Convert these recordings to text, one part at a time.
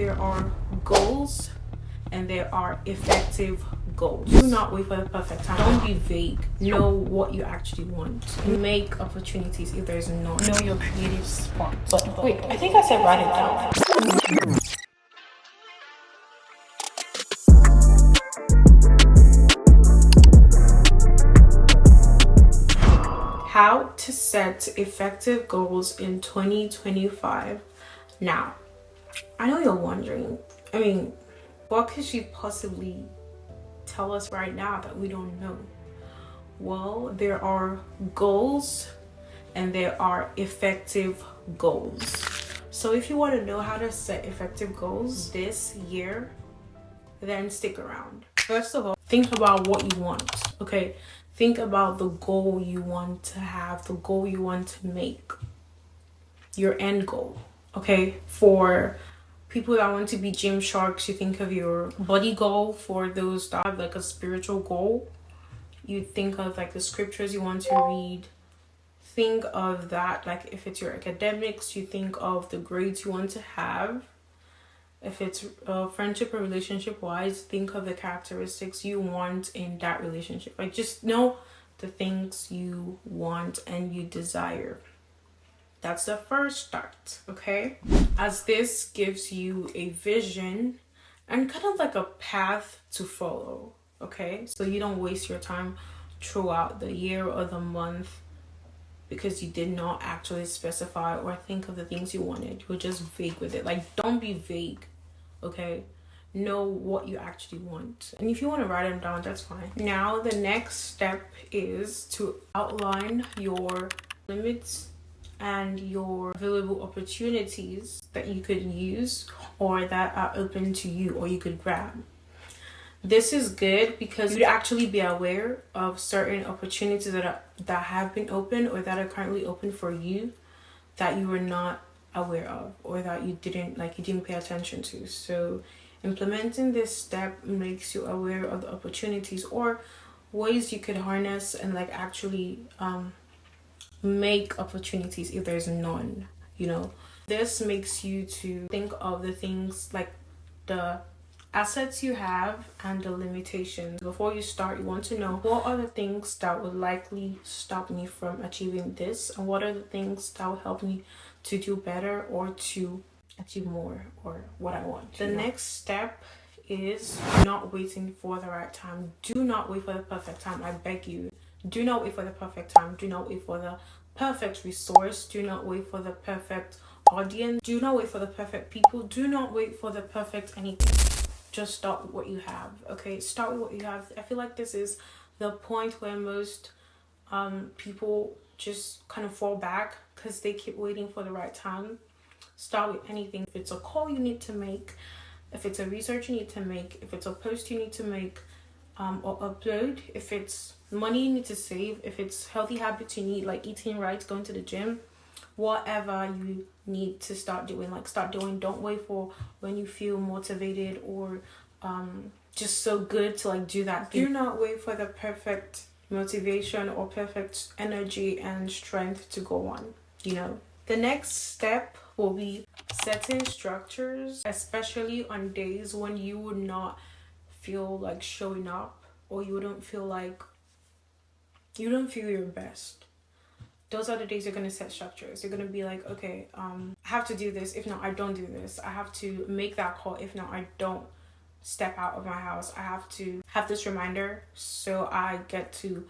there are goals and there are effective goals. Do not wait for the perfect time. Don't be vague. Know what you actually want. Make opportunities if there's none. Know your creative spot. But wait, I think I said write it down. How to set effective goals in 2025. Now, I know you're wondering, what could she possibly tell us right now that we don't know? Well, there are goals and there are effective goals. So if you want to know how to set effective goals this year, then stick around. First of all, think about what you want, okay? Think about the goal you want to have, the goal you want to make, your end goal, okay? For people that want to be gym sharks, you think of your body goal. For those that have like a spiritual goal, you think of like the scriptures you want to read. Think of that. Like if it's your academics, you think of the grades you want to have. If it's friendship or relationship wise, think of the characteristics you want in that relationship. Like just know the things you want and you desire. That's the first start, okay? As this gives you a vision and kind of like a path to follow, okay? So you don't waste your time throughout the year or the month because you did not actually specify or think of the things you wanted. You were just vague with it. Like, don't be vague, okay? Know what you actually want. And if you want to write them down, that's fine. Now, the next step is to outline your limits and your available opportunities that you could use or that are open to you or you could grab. This is good because you'd actually be aware of certain opportunities that have been open or that are currently open for you that you were not aware of or that you didn't pay attention to. So implementing this step makes you aware of the opportunities or ways you could harness and actually make opportunities if there's none. This makes you to think of the things, like the assets you have and the limitations. Before you start, you want to know what are the things that would likely stop me from achieving this, and what are the things that will help me to do better or to achieve more or what I want. The next step is not waiting for the right time. Do not wait for the perfect time. I beg you. Do not wait for the perfect time. Do not wait for the perfect resource. Do not wait for the perfect audience. Do not wait for the perfect people. Do not wait for the perfect anything. Just start with what you have, okay? Start with what you have. I feel like this is the point where most people just kind of fall back because they keep waiting for the right time. Start with anything. If it's a call you need to make, if it's a research you need to make, if it's a post you need to make or upload, if it's money you need to save, if it's healthy habits you need, like eating right, going to the gym, whatever you need to start doing, start doing. Don't wait for when you feel motivated or just so good to do that thing. Do not wait for the perfect motivation or perfect energy and strength to go on. The next step will be setting structures, especially on days when you would not feel like showing up or you don't feel your best. Those are the days you're going to set structures. You're going to be like, okay, I have to do this. If not, I don't do this. I have to make that call. If not, I don't step out of my house. I have to have this reminder so I get to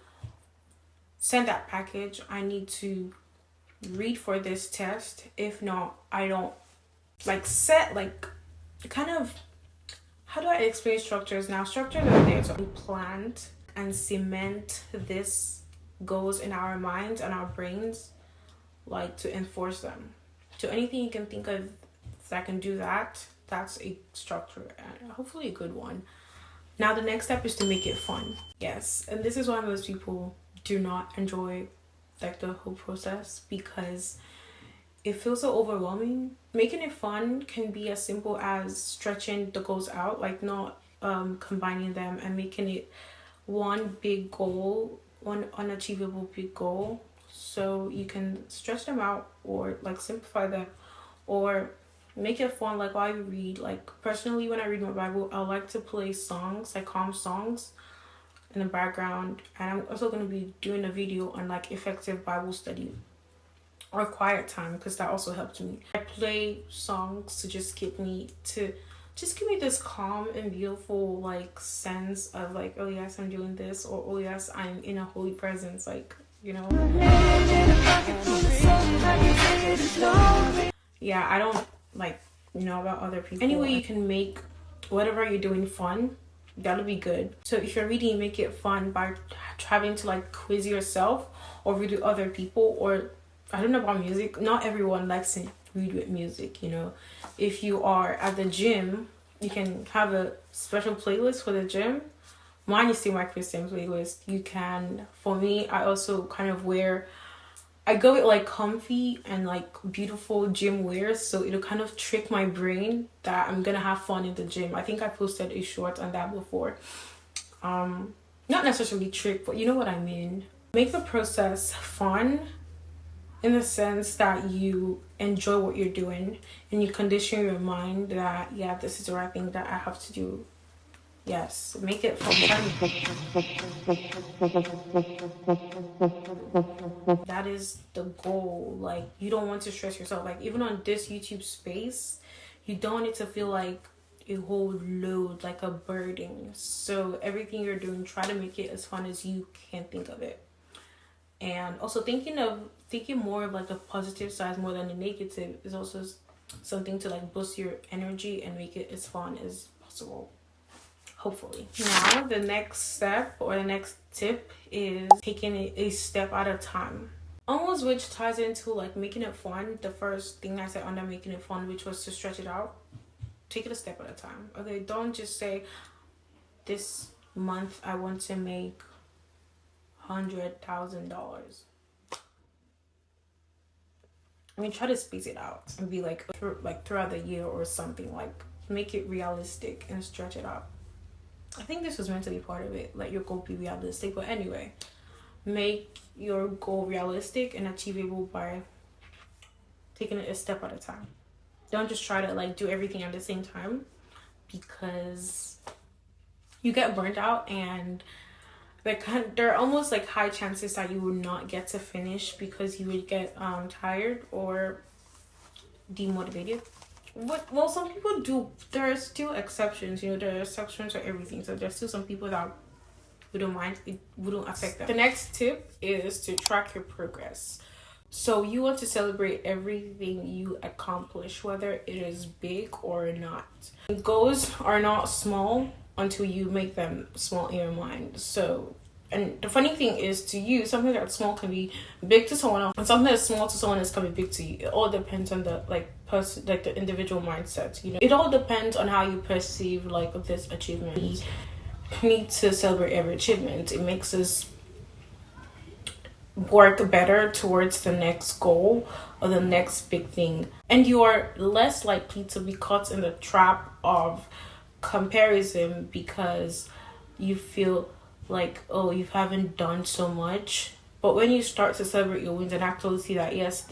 send that package. I need to read for this test. If not, I don't set kind of, how do I explain structures now? Structures are there to plant and cement this goals in our minds and our brains, to enforce them. So anything you can think of that can do that, that's a structure and hopefully a good one. Now the next step is to make it fun. Yes, and this is why most people do not enjoy the whole process, because it feels so overwhelming. Making it fun can be as simple as stretching the goals out, not combining them and making it one big goal, one unachievable big goal, so you can stretch them out or simplify them, or make it fun. Like while you read, like personally when I read my Bible, I like to play songs, like calm songs in the background. And I'm also going to be doing a video on like effective Bible study or quiet time, because that also helped me. I play songs to just give me this calm and beautiful like sense of like, oh yes, I'm doing this, or oh yes, I'm in a holy presence, like, you know. Yeah, I don't like know about other people. Anyway, you can make whatever you're doing fun. That'll be good. So if you're reading, make it fun by having to like quiz yourself or read with other people. Or I don't know about music, not everyone likes to read with music, you know. If you are at the gym, you can have a special playlist for the gym. Mine is still my Christian playlist. You can, for me, I also kind of I go with like comfy and like beautiful gym wear, so it'll kind of trick my brain that I'm gonna have fun in the gym. I think I posted a short on that before. Not necessarily trick, but you know what I mean. Make the process fun in the sense that you enjoy what you're doing and you condition your mind that, yeah, this is the right thing that I have to do. Yes, make it fun. That is the goal. Like, you don't want to stress yourself. Like, even on this YouTube space, you don't want it to feel like a whole load, like a burden. So everything you're doing, try to make it as fun as you can think of it. And also thinking more of like the positive side more than the negative is also something to like boost your energy and make it as fun as possible, hopefully. Now the next step or the next tip is taking it a step at a time, almost, which ties into like making it fun. The first thing I said under making it fun, which was to stretch it out. Take it a step at a time. Okay, don't just say this month I want to make $100,000. I mean, try to space it out and be like throughout the year or something. Like, make it realistic and stretch it out. I think this was meant to be part of it. Let your goal be realistic. But anyway, make your goal realistic and achievable by taking it a step at a time. Don't just try to like do everything at the same time, because you get burnt out, and there are almost like high chances that you will not get to finish because you would get tired or demotivated. Well, some people do. There are still exceptions, you know. There are exceptions for everything, so there's still some people that wouldn't mind, it wouldn't affect them. The next tip is to track your progress. So you want to celebrate everything you accomplish, whether it is big or not. Goals are not small until you make them small in your mind. So, and the funny thing is, to you, something that's small can be big to someone else, and something that's small to someone else can be big to you. It all depends on the the individual mindset. You know, it all depends on how you perceive like this achievement. We need to celebrate every achievement. It makes us work better towards the next goal or the next big thing, and you are less likely to be caught in the trap of comparison because you feel like, oh, you haven't done so much. But when you start to celebrate your wins and actually see that, yes,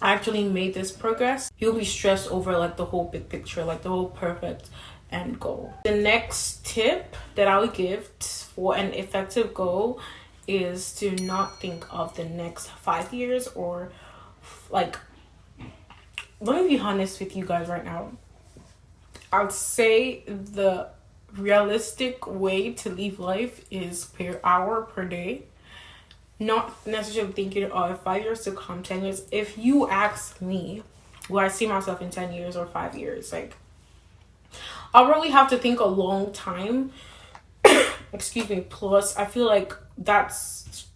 I actually made this progress, you'll be stressed over like the whole big picture, like the whole perfect end goal. The next tip that I would give for an effective goal is to not think of the next 5 years, or like, let me be honest with you guys right now. I'd say the realistic way to live life is per hour per day, not necessarily thinking of 5 years to come, 10 years. If you ask me, will I see myself in 10 years or 5 years? Like, I'll really have to think a long time. Excuse me. Plus, I feel like that's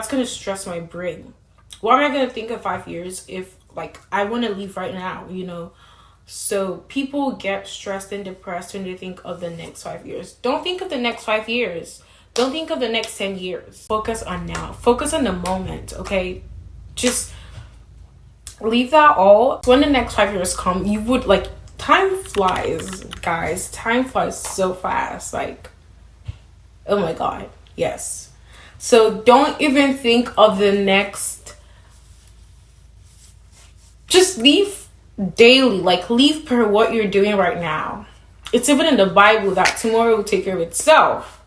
gonna stress my brain. Why am I gonna think of 5 years if like I want to leave right now, you know? So people get stressed and depressed when they think of the next 5 years. Don't think of the next 5 years. Don't think of the next 10 years. Focus on now. Focus on the moment, okay? Just leave that all. When the next 5 years come, you would like, time flies, guys. Time flies so fast. Like, oh my God, yes. So don't even think of the next. Just leave daily, like live per what you're doing right now. It's even in the Bible that tomorrow will take care of itself.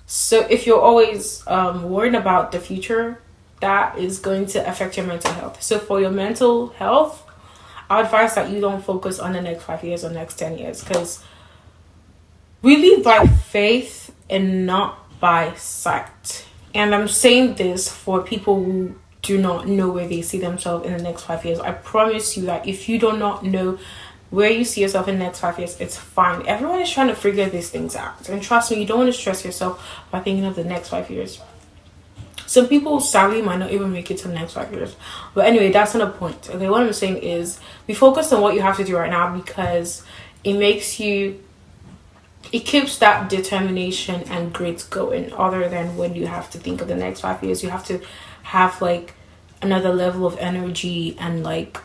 So if you're always worried about the future, that is going to affect your mental health. So for your mental health, I advise that you don't focus on the next 5 years or next 10 years, because we live by faith and not by sight. And I'm saying this for people who do not know where they see themselves in the next 5 years. I promise you that if you do not know where you see yourself in the next 5 years, it's fine. Everyone is trying to figure these things out. And trust me, you don't want to stress yourself by thinking of the next 5 years. Some people sadly might not even make it to the next 5 years. But anyway, that's not the point. Okay, what I'm saying is be focused on what you have to do right now, because it makes you, it keeps that determination and grit going, other than when you have to think of the next 5 years. You have to have like another level of energy, and like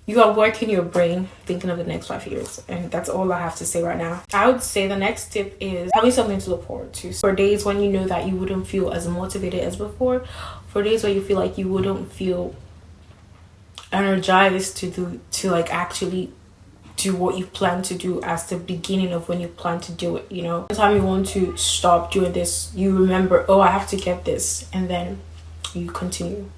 you are working your brain thinking of the next 5 years. And that's all I have to say right now. I would say the next tip is having something to look forward to. For days when you know that you wouldn't feel as motivated as before, for days where you feel like you wouldn't feel energized to like actually do what you plan to do as the beginning of when you plan to do it, you know. Every time you want to stop doing this, you remember, oh, I have to get this, and then you continue.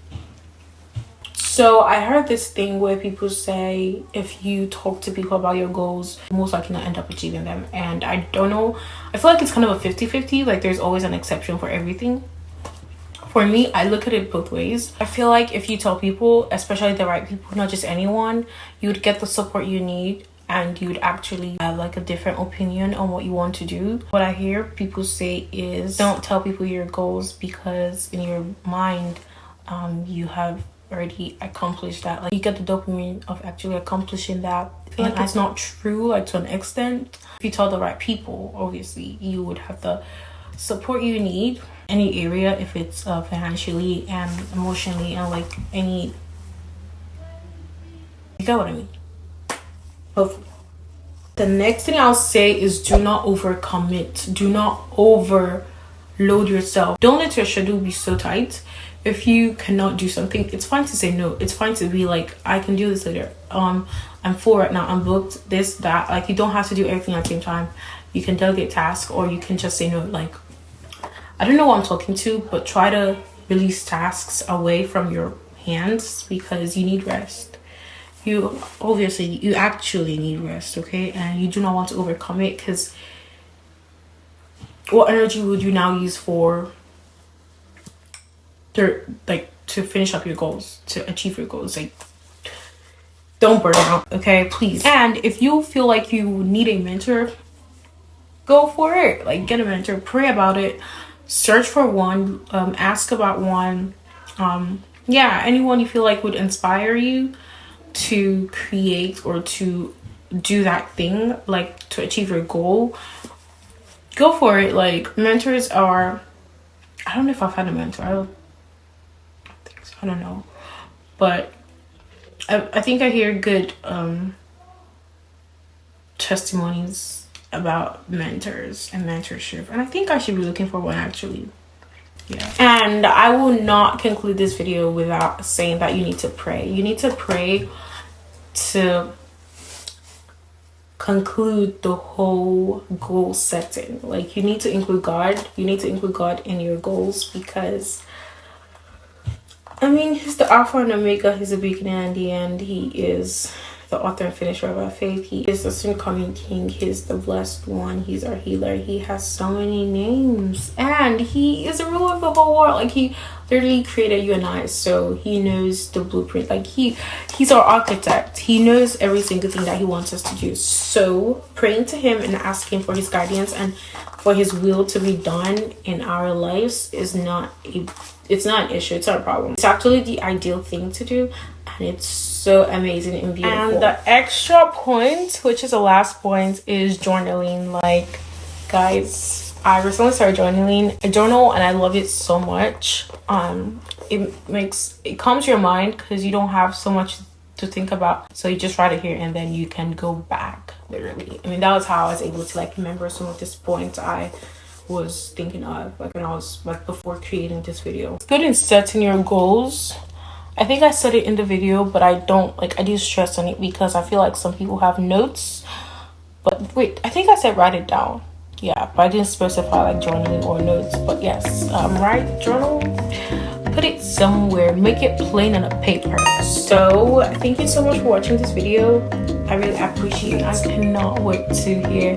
So I heard this thing where people say if you talk to people about your goals, most likely not end up achieving them. And I don't know, I feel like it's kind of a 50-50, like there's always an exception for everything. For me, I look at it both ways. I feel like if you tell people, especially the right people, not just anyone, you would get the support you need, and you would actually have like a different opinion on what you want to do. What I hear people say is don't tell people your goals, because in your mind you have already accomplished that. Like you get the dopamine of actually accomplishing that. I feel like it's not true, like to an extent. If you tell the right people, obviously you would have the support you need, any area, if it's financially and emotionally, and like any, you get what I mean. Hopefully. The next thing I'll say is do not overcommit. Do not overload yourself. Don't let your schedule be so tight. If you cannot do something, it's fine to say no. It's fine to be like, I can do this later. I'm full right now. I'm booked. This, that. Like you don't have to do everything at the same time. You can delegate tasks, or you can just say no. Like, I don't know what I'm talking to, but try to release tasks away from your hands, because you need rest. You actually need rest, okay? And you do not want to overcome it, because what energy would you now use to finish up your goals, to achieve your goals? Like, don't burn out, okay? Please. And if you feel like you need a mentor, go for it. Like, get a mentor, pray about it, search for one, ask about one. Yeah, anyone you feel like would inspire you to create or to do that thing, like to achieve your goal, go for it. Like, mentors are, I don't know if I've had a mentor. I don't think so. I don't know, but I think I hear good testimonies about mentors and mentorship, and I think I should be looking for one actually. Yeah. And I will not conclude this video without saying that you need to pray. You need to pray to conclude the whole goal setting. Like, you need to include God. You need to include God in your goals, because I mean, he's the Alpha and Omega. He's the beginning and the end. He is the author and finisher of our faith. He is the soon coming King. He's the blessed one. He's our healer. He has so many names, and he is the ruler of the whole world. Like, he literally created you and I, so he knows the blueprint. Like, he's our architect. He knows every single thing that he wants us to do. So praying to him and asking for his guidance and for his will to be done in our lives is not an issue. It's not a problem. It's actually the ideal thing to do, and it's so amazing and beautiful. And the extra point, which is the last point, is journaling. Like, guys, I recently started journaling. I journal and I love it so much. It calms your mind, because you don't have so much to think about, so you just write it here and then you can go back, literally. I mean, that was how I was able to like remember some of this points I was thinking of, like when I was like before creating this video. It's good in setting your goals, I think I said it in the video, but I don't, like, I do stress on it because I feel like some people have notes. But wait, I think I said write it down. Yeah, but I didn't specify like journaling or notes. But yes, write, journal, put it somewhere, make it plain on a paper. So thank you so much for watching this video. I really appreciate it. I cannot wait to hear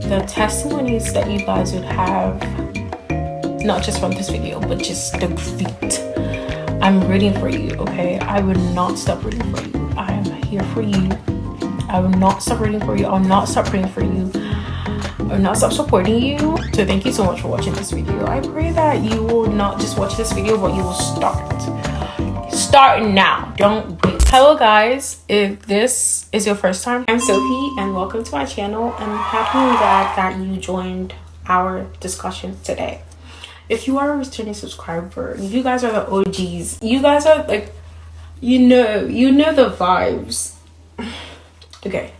the testimonies that you guys would have, not just from this video, but just the feet. I'm rooting for you, okay? I will not stop rooting for you. I am here for you. I will not stop rooting for you. I'll not stop praying for you. I will not stop supporting you. So thank you so much for watching this video. I pray that you will not just watch this video, but you will start now. Don't wait. Hello guys, if this is your first time, I'm Sophie and welcome to my channel. I'm happy and glad that you joined our discussion today. If you are a returning subscriber, you guys are the OGs. You guys are like, you know the vibes. Okay.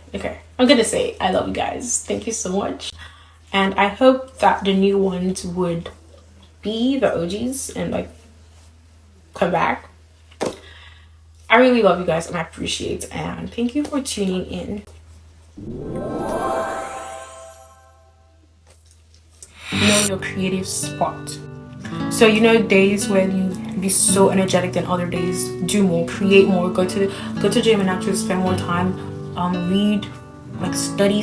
I'm gonna say I love you guys. Thank you so much. And I hope that the new ones would be the OGs and like come back. I really love you guys and I appreciate it. And thank you for tuning in. Know your creative spot. So days when you be so energetic than other days, do more, create more, go to gym and actually spend more time, read, like study,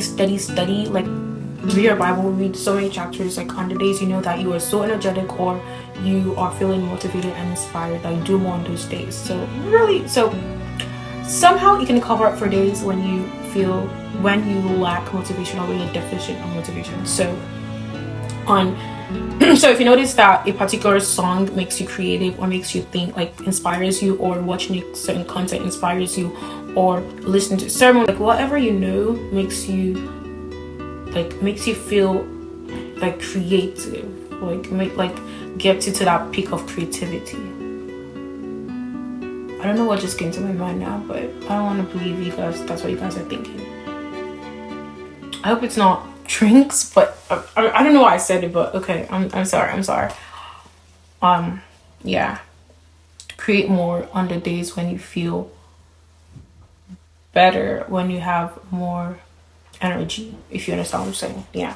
like read your Bible, read so many chapters. Like on the days that you are so energetic or you are feeling motivated and inspired, like do more on those days. So somehow you can cover up for days when you lack motivation or when you're deficient of motivation. So if you notice that a particular song makes you creative or makes you think, like inspires you, or watching certain content inspires you, or listening to sermon, like whatever makes you feel like creative, get you to that peak of creativity. I don't know what just came to my mind now, but I don't want to believe you guys that's what you guys are thinking. I hope it's not drinks, but I don't know why I said it, but okay, I'm sorry. Yeah, create more on the days when you feel better, when you have more energy, if you understand what I'm saying. Yeah.